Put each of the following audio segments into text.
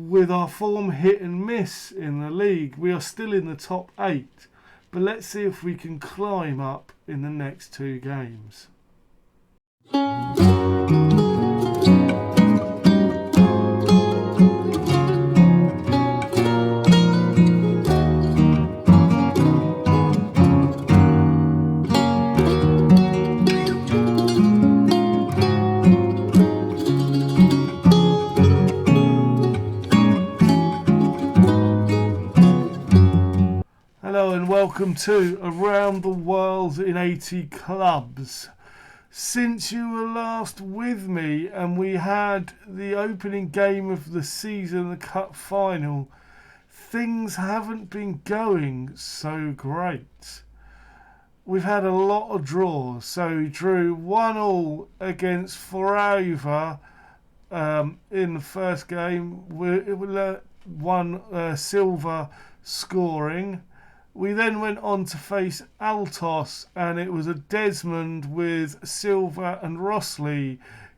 with our form hit and miss in the league. We are still in the top 8, but let's see if we can climb up in the next 2 games. Hello and welcome to Around the World in 80 Clubs. Since you were last with me and we had the opening game of the season, the cup final, things haven't been going so great. We've had a lot of draws. So we drew 1-1 against Forever in the first game. We won silver scoring. We then went on to face Altos, and it was a Desmond with Silva and Rossley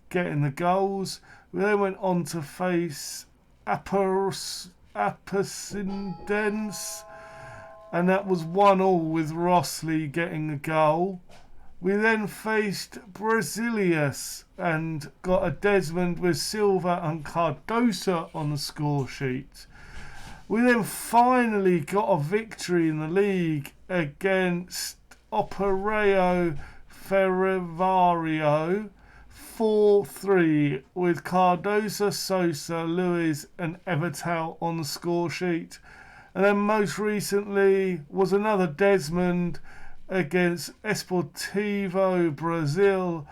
getting the goals. We then went on to face Apacindens, and that was 1-1 with Rossley getting the goal. We then faced Brasilius and got a Desmond with Silva and Cardosa on the score sheet. We then finally got a victory in the league against Opereo Ferrovario 4-3 with Cardosa, Sosa, Luis and Evertal on the score sheet. And then most recently was another Desmond against Esportivo Brazil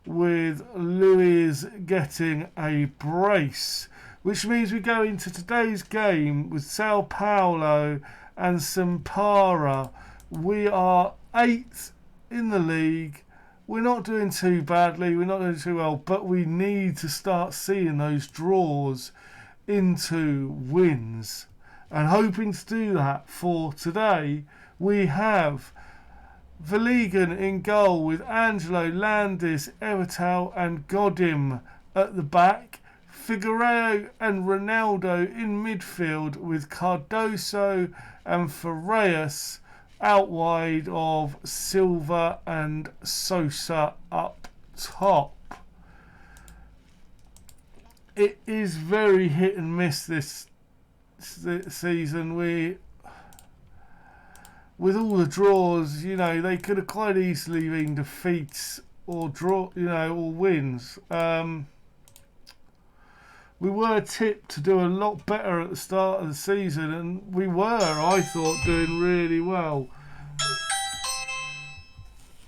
with Luis getting a brace. Which means we go into today's game with Sao Paulo and Sampara. We are 8th in the league. We're not doing too badly. We're not doing too well. But we need to start seeing those draws into wins. And hoping to do that for today, we have Veligan in goal with Angelo, Landis, Evertal and Godim at the back. Figueiredo and Ronaldo in midfield with Cardoso and Ferreras out wide of Silva and Sosa up top. It is very hit and miss this season. With all the draws, they could have quite easily been defeats or or wins. We were tipped to do a lot better at the start of the season, and we were, I thought, doing really well.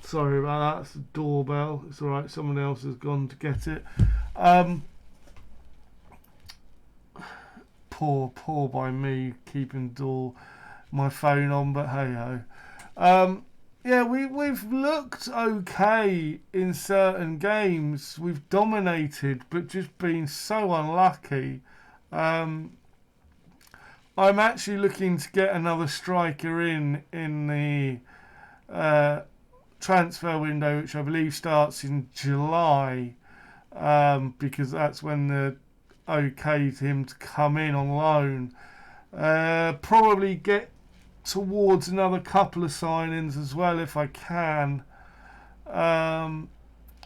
Sorry about that, it's a doorbell. It's alright, someone else has gone to get it. Poor by me keeping my phone on, but hey ho. We've looked okay in certain games. We've dominated, but just been so unlucky. I'm actually looking to get another striker in the transfer window, which I believe starts in July, because that's when they're okayed him to come in on loan. Probably get towards another couple of signings as well if I can.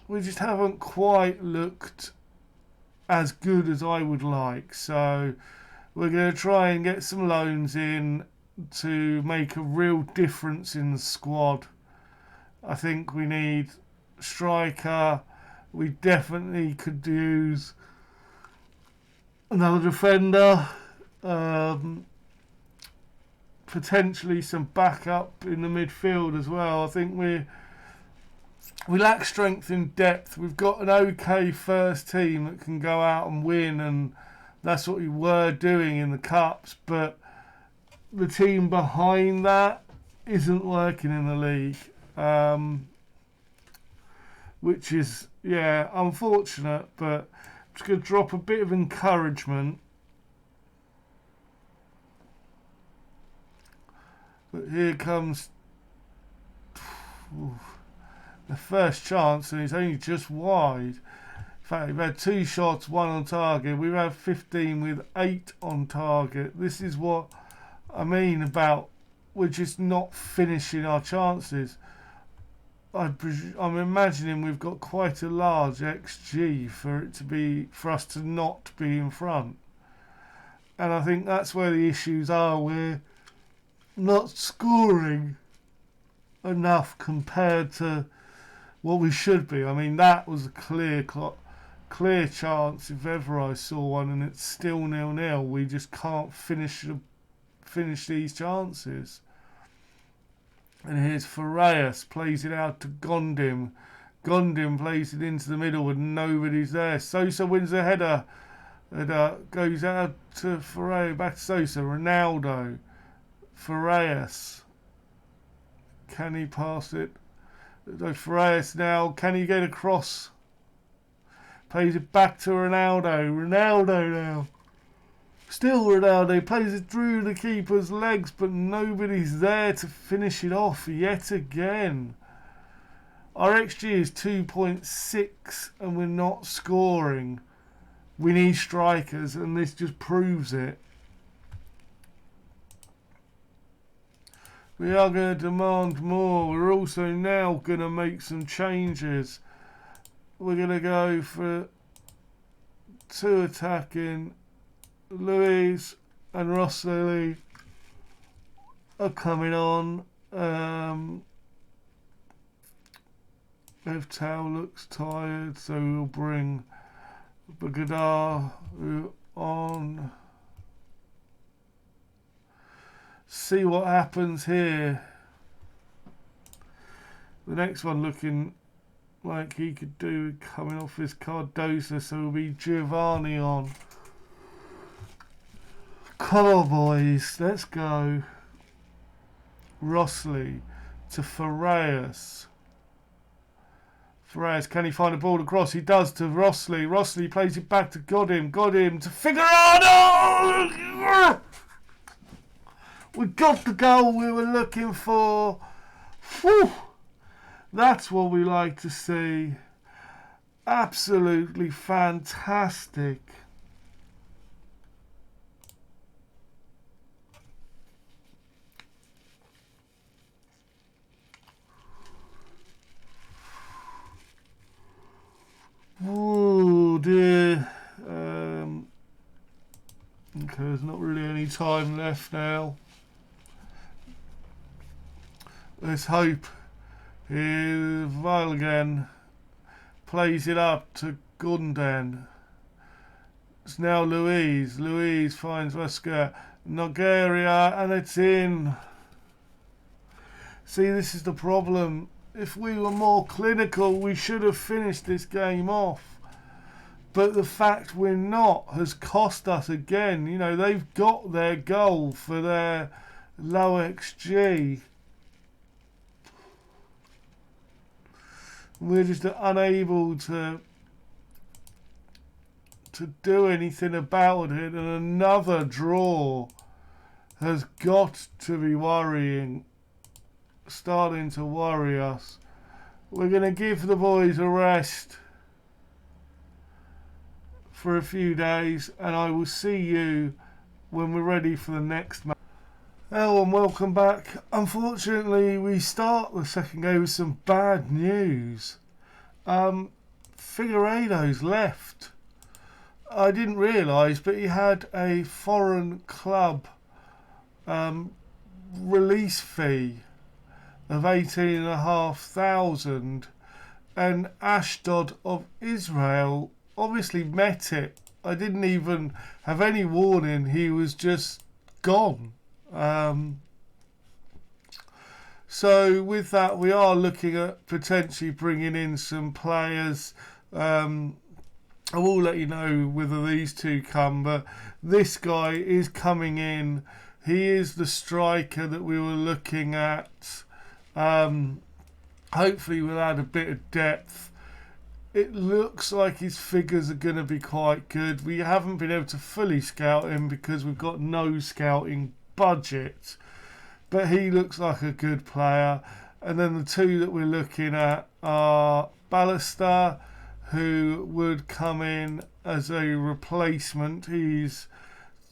We just haven't quite looked as good as I would like, so we're going to try and get some loans in to make a real difference in the squad. I think we need a striker. We definitely could use another defender. Potentially some backup in the midfield as well. I think we lack strength in depth. We've got an okay first team that can go out and win, and that's what we were doing in the cups, but the team behind that isn't working in the league, which is unfortunate, but I'm just going to drop a bit of encouragement. But here comes the first chance, and it's only just wide. fact, we've had 2 shots, 1 on target. We've had 15 with 8 on target. This is what I mean about we're just not finishing our chances. I'm imagining we've got quite a large XG for us to not be in front. And I think that's where the issues are. We're not scoring enough compared to what we should be. I mean, that was a clear chance if ever I saw one, and it's still 0-0. We just can't finish these chances. And here's Farias, plays it out to Gondim. Gondim plays it into the middle and nobody's there. Sosa wins the header. It goes out to Farias, back to Sosa. Ronaldo. Farias. Can he pass it? Farias now, can he get across? Plays it back to Ronaldo. Ronaldo now. Still Ronaldo plays it through the keeper's legs, but nobody's there to finish it off yet again. Our XG is 2.6 and we're not scoring. We need strikers, and this just proves it. We are going to demand more. We're also now going to make some changes. We're going to go for 2 attacking. Luis and Rossley are coming on. Evtal looks tired, so we'll bring Bagadar on. See what happens here. The next one looking like he could do coming off his Cardosa, so it'll be Giovanni on. Come on, boys, let's go. Rossley to Farias. Farias, can he find a ball across? He does to Rossley. Rossley plays it back to Godin. Godin to Figueroa. We got the goal we were looking for. Whew. That's what we like to see. Absolutely fantastic. Oh dear. Okay, there's not really any time left now. Let's hope. Here's Valgan. Plays it up to Gundan. It's now Louise. Louise finds Wesker. Nogueira, and it's in. See, this is the problem. If we were more clinical, we should have finished this game off. But the fact we're not has cost us again. You know, they've got their goal for their low XG. We're just unable to do anything about it. And another draw has got to be worrying. Starting to worry us. We're going to give the boys a rest for a few days, and I will see you when we're ready for the next match. Hello and welcome back. Unfortunately, we start the second game with some bad news. Figueiredo's left. I didn't realise, but he had a foreign club release fee of 18,500, and Ashdod of Israel obviously met it. I didn't even have any warning. He was just gone. So with that, we are looking at potentially bringing in some players. I will let you know whether these two come, but this guy is coming in. He is the striker that we were looking at. Hopefully we'll add a bit of depth. It looks like his figures are going to be quite good. We haven't been able to fully scout him because we've got no scouting budget, but he looks like a good player. And then the two that we're looking at are Ballister, who would come in as a replacement. He's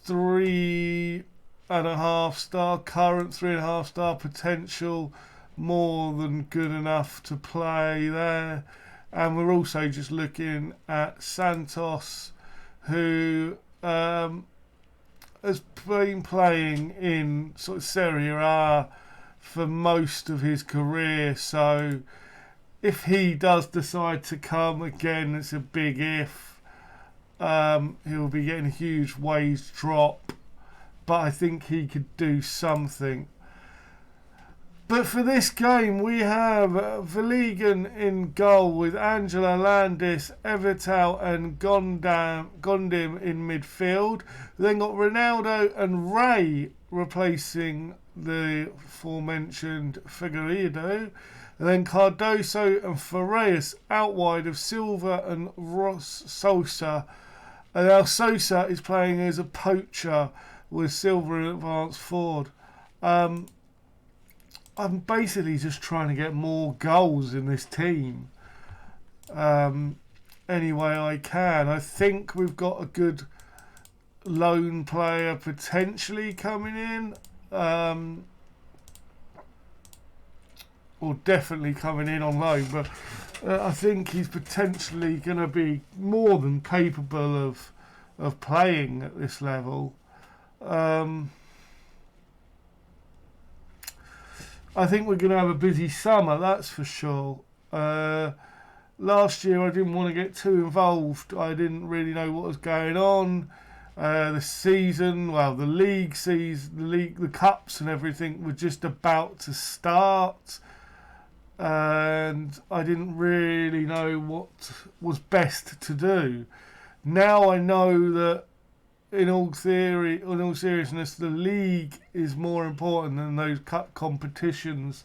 3.5 star, current 3.5 star potential, more than good enough to play there. And we're also just looking at Santos, who has been playing in sort of Serie A for most of his career. So if he does decide to come again, it's a big if. He'll be getting a huge wage drop, but I think he could do something. But for this game, we have Vliegen in goal with Angela, Landis, Evertal and Gondim in midfield. Then got Ronaldo and Ray replacing the aforementioned Figueiredo. And then Cardoso and Farias out wide of Silva and Ross Sosa. And now Sosa is playing as a poacher with Silva in advanced forward. I'm basically just trying to get more goals in this team any way I can. I think we've got a good lone player potentially coming in, or definitely coming in on loan, but I think he's potentially going to be more than capable of playing at this level. I think we're going to have a busy summer, that's for sure. Last year I didn't want to get too involved. I didn't really know what was going on. The season, well, the league season, the cups and everything were just about to start. And I didn't really know what was best to do. Now I know that in all seriousness, the league is more important than those cup competitions.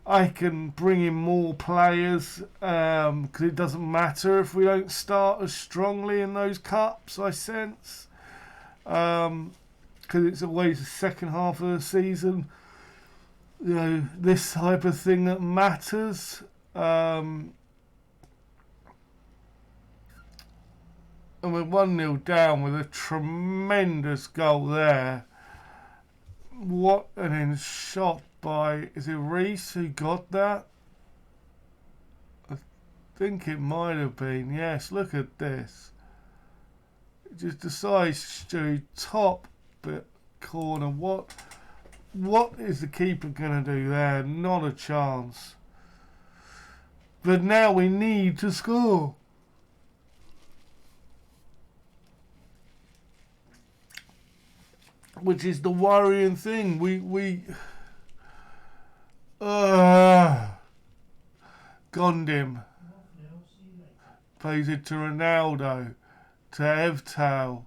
I can bring in more players because it doesn't matter if we don't start as strongly in those cups, I sense. Because it's always the second half of the season, you know, this type of thing that matters. And we're 1-0 down with a tremendous goal there. What an shot by, is it Reese who got that? I think it might have been. Yes, look at this. It just decides to top bit corner. What is the keeper going to do there? Not a chance. But now we need to score. Which is the worrying thing. Gondim plays it to Ronaldo, to Evtal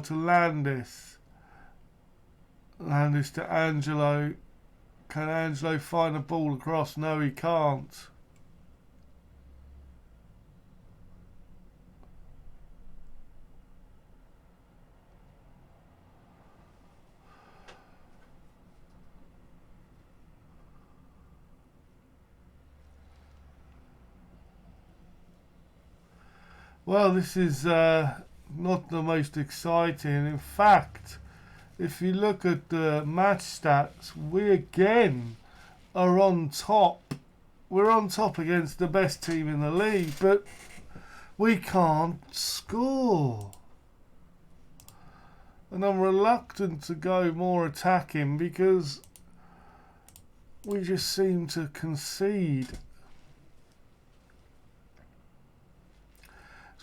to Landis to Angelo. Can Angelo find a ball across? No, he can't. Well, this is not the most exciting. In fact, if you look at the match stats, we again are on top. We're on top against the best team in the league, but we can't score. And I'm reluctant to go more attacking because we just seem to concede.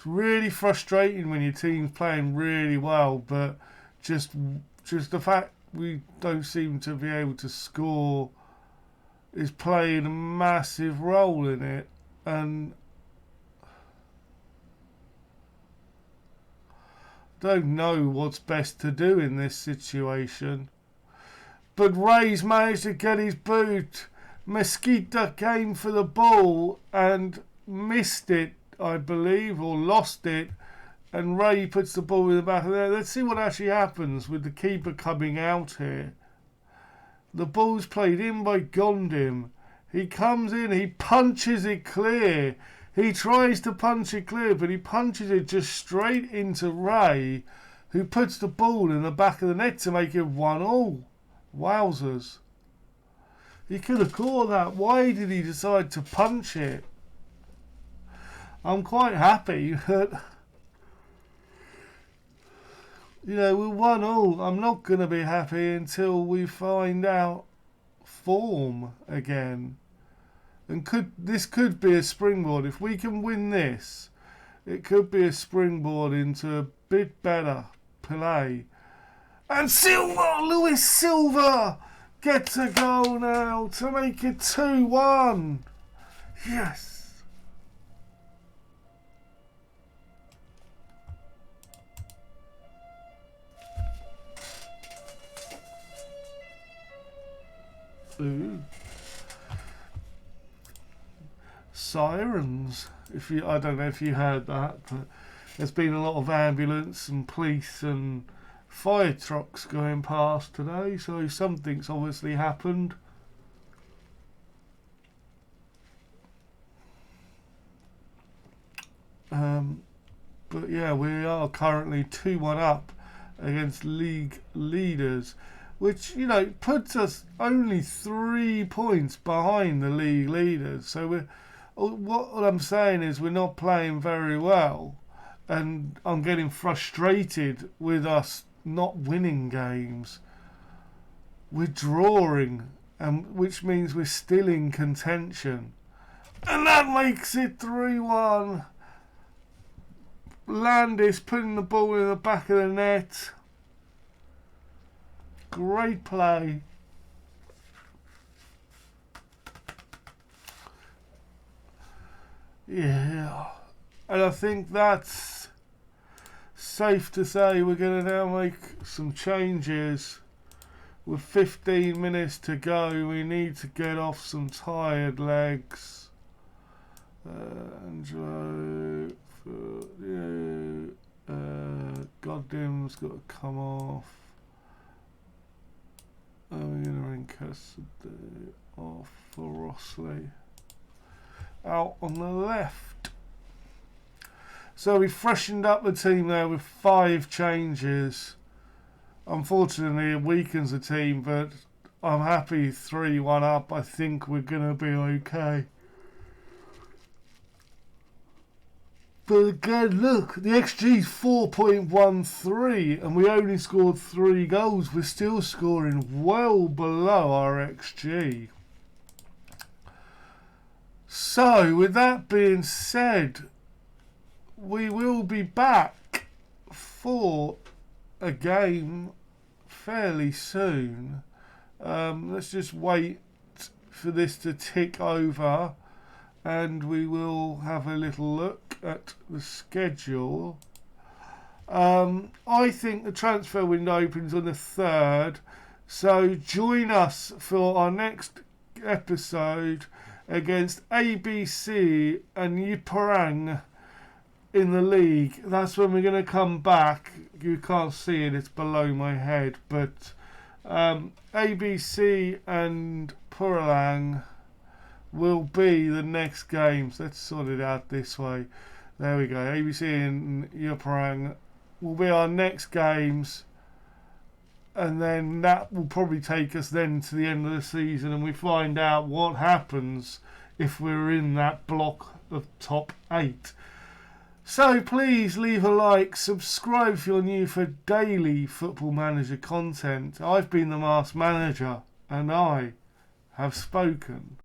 Really frustrating when your team's playing really well, but just the fact we don't seem to be able to score is playing a massive role in it. And I don't know what's best to do in this situation. But Ray's managed to get his boot. Mesquita came for the ball and missed it, I believe, or lost it, and Ray puts the ball in the back of there. Let's see what actually happens with the keeper coming out here. The ball's played in by Gondim. He comes in, he punches it clear. He tries to punch it clear, but he punches it just straight into Ray, who puts the ball in the back of the net to make it 1-1. Wowzers. He could have caught that. Why did he decide to punch it? I'm quite happy that, we're 1-1. I'm not going to be happy until we find out form again. And this could be a springboard. If we can win this, it could be a springboard into a bit better play. And Luis Silva gets a goal now to make it 2-1. Yes. Ooh. Sirens. I don't know if you heard that, but there's been a lot of ambulance and police and fire trucks going past today, so something's obviously happened. But yeah, we are currently 2-1 up against league leaders, which puts us only 3 points behind the league leaders. So what I'm saying is we're not playing very well, and I'm getting frustrated with us not winning games. We're drawing, which means we're still in contention, and that makes it 3-1. Landis putting the ball in the back of the net. Great play. Yeah, and I think that's safe to say. We're going to now make some changes. With 15 minutes to go, we need to get off some tired legs. Angelo, Goddamn's got to come off. We're going to ring Cassidy off for Rossley. Out on the left. So we freshened up the team there with 5 changes. Unfortunately, it weakens the team, but I'm happy 3-1 up. I think we're going to be okay. But again, look, the XG is 4.13 and we only scored 3 goals. We're still scoring well below our XG. So, with that being said, we will be back for a game fairly soon. Let's just wait for this to tick over and we will have a little look at the schedule. I think the transfer window opens on the 3rd, so join us for our next episode against ABC and Yiparang in the league. That's when we're going to come back. You can't see it, it's below my head, but ABC and Puralang will be the next games. Let's sort it out this way. There we go. ABC and Yiparang will be our next games, and then that will probably take us then to the end of the season, and we find out what happens if we're in that block of top 8. So please leave a like, subscribe if you're new for daily Football Manager content. I've been the Masked Manager, and I have spoken.